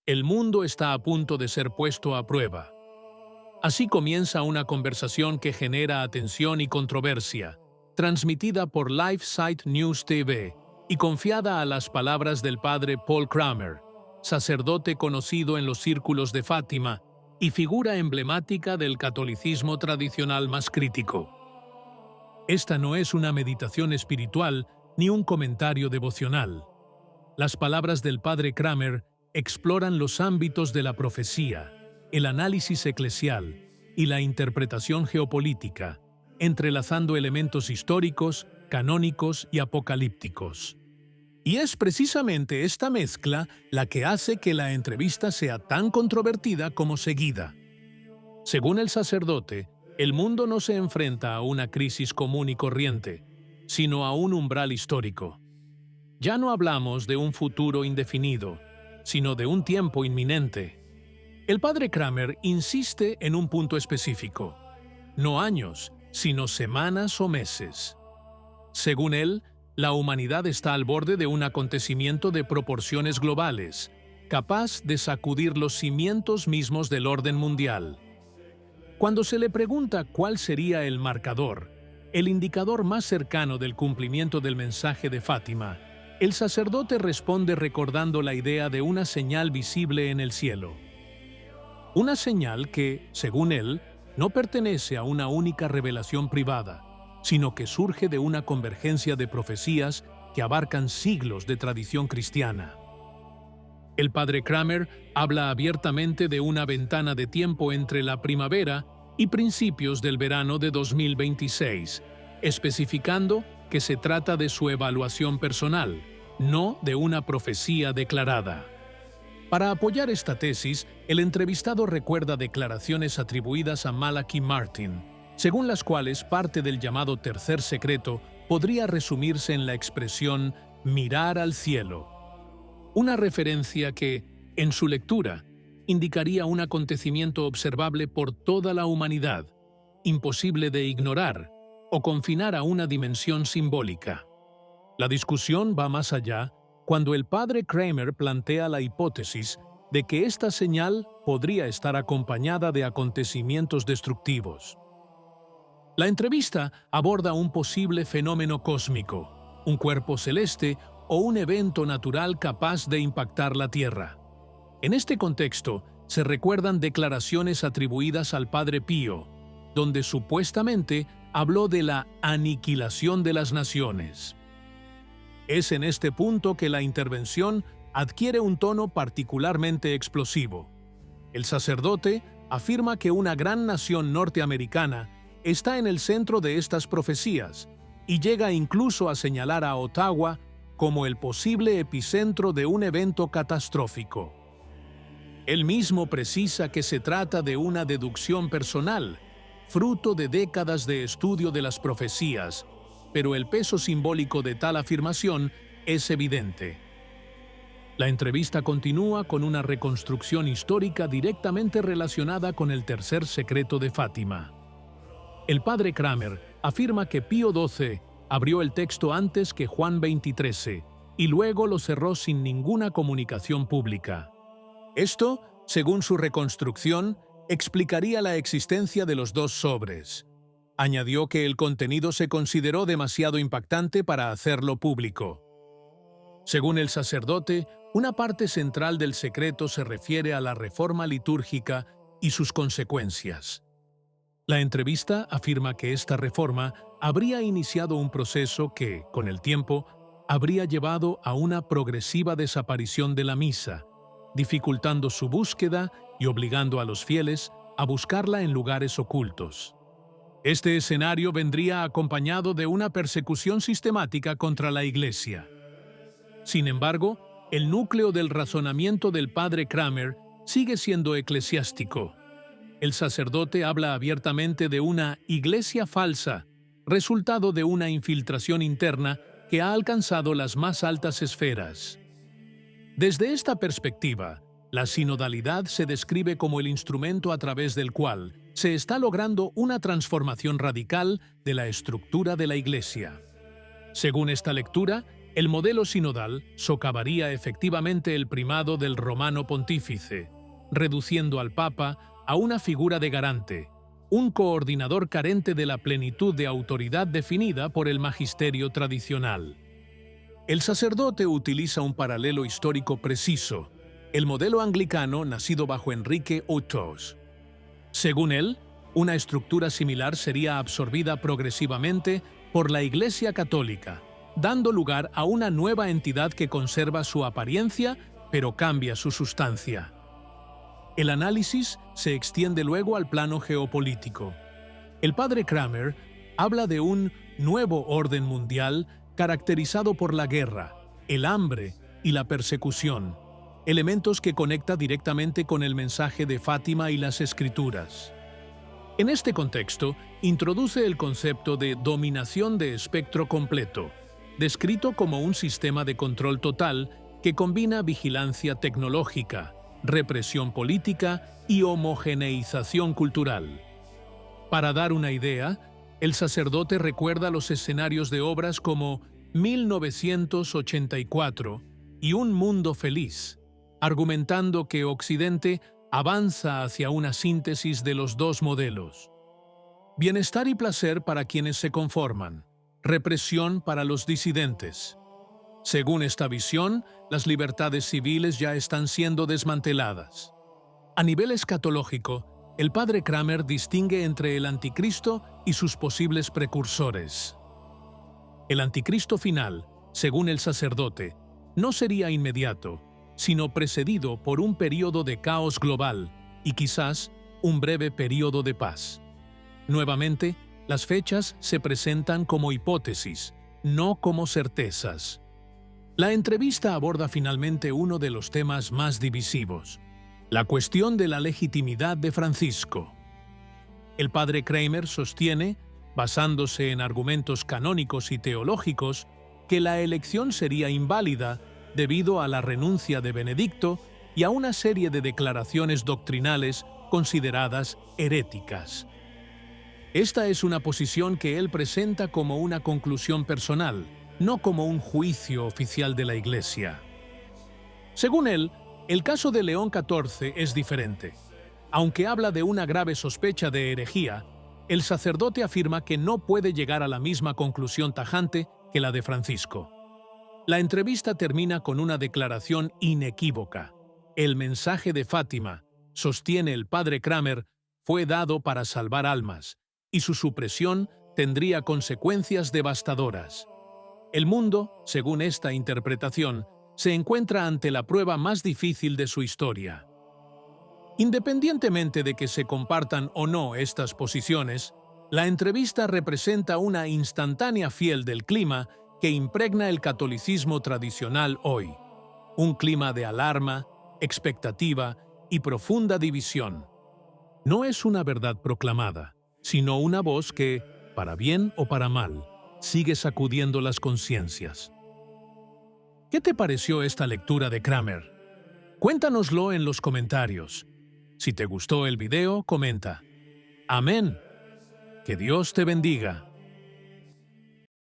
El mundo está a punto de ser puesto a prueba. Así comienza una conversación que genera atención y controversia, transmitida por LifeSite News TV y confiada a las palabras del padre Paul Kramer, sacerdote conocido en los círculos de Fátima y figura emblemática del catolicismo tradicional más crítico. Esta no es una meditación espiritual ni un comentario devocional. Las palabras del padre Kramer exploran los ámbitos de la profecía, el análisis eclesial y la interpretación geopolítica, entrelazando elementos históricos, canónicos y apocalípticos. Y es precisamente esta mezcla la que hace que la entrevista sea tan controvertida como seguida. Según el sacerdote, el mundo no se enfrenta a una crisis común y corriente, sino a un umbral histórico. Ya no hablamos de un futuro indefinido, sino de un tiempo inminente. El padre Kramer insiste en un punto específico: no años, sino semanas o meses. Según él, la humanidad está al borde de un acontecimiento de proporciones globales, capaz de sacudir los cimientos mismos del orden mundial. Cuando se le pregunta cuál sería el marcador, el indicador más cercano del cumplimiento del mensaje de Fátima, el sacerdote responde recordando la idea de una señal visible en el cielo. Una señal que, según él, no pertenece a una única revelación privada, sino que surge de una convergencia de profecías que abarcan siglos de tradición cristiana. El padre Kramer habla abiertamente de una ventana de tiempo entre la primavera y principios del verano de 2026, especificando que se trata de su evaluación personal, no de una profecía declarada. Para apoyar esta tesis, el entrevistado recuerda declaraciones atribuidas a Malachi Martin, según las cuales parte del llamado tercer secreto podría resumirse en la expresión «mirar al cielo», una referencia que, en su lectura, indicaría un acontecimiento observable por toda la humanidad, imposible de ignorar o confinar a una dimensión simbólica. La discusión va más allá cuando el padre Kramer plantea la hipótesis de que esta señal podría estar acompañada de acontecimientos destructivos. La entrevista aborda un posible fenómeno cósmico, un cuerpo celeste o un evento natural capaz de impactar la Tierra. En este contexto, se recuerdan declaraciones atribuidas al Padre Pío, donde supuestamente habló de la aniquilación de las naciones. Es en este punto que la intervención adquiere un tono particularmente explosivo. El sacerdote afirma que una gran nación norteamericana está en el centro de estas profecías y llega incluso a señalar a Ottawa como el posible epicentro de un evento catastrófico. Él mismo precisa que se trata de una deducción personal, fruto de décadas de estudio de las profecías, pero el peso simbólico de tal afirmación es evidente. La entrevista continúa con una reconstrucción histórica directamente relacionada con el tercer secreto de Fátima. El padre Kramer afirma que Pío XII abrió el texto antes que Juan XXIII y luego lo cerró sin ninguna comunicación pública. Esto, según su reconstrucción, explicaría la existencia de los dos sobres. Añadió que el contenido se consideró demasiado impactante para hacerlo público. Según el sacerdote, una parte central del secreto se refiere a la reforma litúrgica y sus consecuencias. La entrevista afirma que esta reforma habría iniciado un proceso que, con el tiempo, habría llevado a una progresiva desaparición de la misa, dificultando su búsqueda y obligando a los fieles a buscarla en lugares ocultos. Este escenario vendría acompañado de una persecución sistemática contra la Iglesia. Sin embargo, el núcleo del razonamiento del padre Kramer sigue siendo eclesiástico. El sacerdote habla abiertamente de una iglesia falsa, resultado de una infiltración interna que ha alcanzado las más altas esferas. Desde esta perspectiva, la sinodalidad se describe como el instrumento a través del cual se está logrando una transformación radical de la estructura de la Iglesia. Según esta lectura, El modelo sinodal socavaría efectivamente el primado del romano pontífice, reduciendo al Papa a una figura de garante, un coordinador carente de la plenitud de autoridad definida por el magisterio tradicional. El sacerdote utiliza un paralelo histórico preciso, el modelo anglicano nacido bajo Enrique VIII. Según él, una estructura similar sería absorbida progresivamente por la Iglesia Católica, dando lugar a una nueva entidad que conserva su apariencia, pero cambia su sustancia. El análisis se extiende luego al plano geopolítico. El padre Kramer habla de un nuevo orden mundial caracterizado por la guerra, el hambre y la persecución, elementos que conecta directamente con el mensaje de Fátima y las Escrituras. En este contexto, introduce el concepto de dominación de espectro completo, descrito como un sistema de control total que combina vigilancia tecnológica, represión política y homogeneización cultural. Para dar una idea, el sacerdote recuerda los escenarios de obras como 1984 y Un Mundo Feliz, argumentando que Occidente avanza hacia una síntesis de los dos modelos. Bienestar y placer para quienes se conforman, represión para los disidentes. Según esta visión, las libertades civiles ya están siendo desmanteladas. A nivel escatológico, el padre Kramer distingue entre el anticristo y sus posibles precursores. El anticristo final, según el sacerdote, no sería inmediato, sino precedido por un período de caos global y quizás un breve período de paz. Nuevamente, las fechas se presentan como hipótesis, no como certezas. La entrevista aborda finalmente uno de los temas más divisivos, la cuestión de la legitimidad de Francisco. El padre Kramer sostiene, basándose en argumentos canónicos y teológicos, que la elección sería inválida debido a la renuncia de Benedicto y a una serie de declaraciones doctrinales consideradas heréticas. Esta es una posición que él presenta como una conclusión personal, no como un juicio oficial de la Iglesia. Según él, el caso de León XIV es diferente. Aunque habla de una grave sospecha de herejía, el sacerdote afirma que no puede llegar a la misma conclusión tajante que la de Francisco. La entrevista termina con una declaración inequívoca. El mensaje de Fátima, sostiene el padre Kramer, fue dado para salvar almas, y su supresión tendría consecuencias devastadoras. El mundo, según esta interpretación, se encuentra ante la prueba más difícil de su historia. Independientemente de que se compartan o no estas posiciones, la entrevista representa una instantánea fiel del clima que impregna el catolicismo tradicional hoy. Un clima de alarma, expectativa y profunda división. No es una verdad proclamada, sino una voz que, para bien o para mal, sigue sacudiendo las conciencias. ¿Qué te pareció esta lectura de Kramer? Cuéntanoslo en los comentarios. Si te gustó el video, comenta. Amén. Que Dios te bendiga.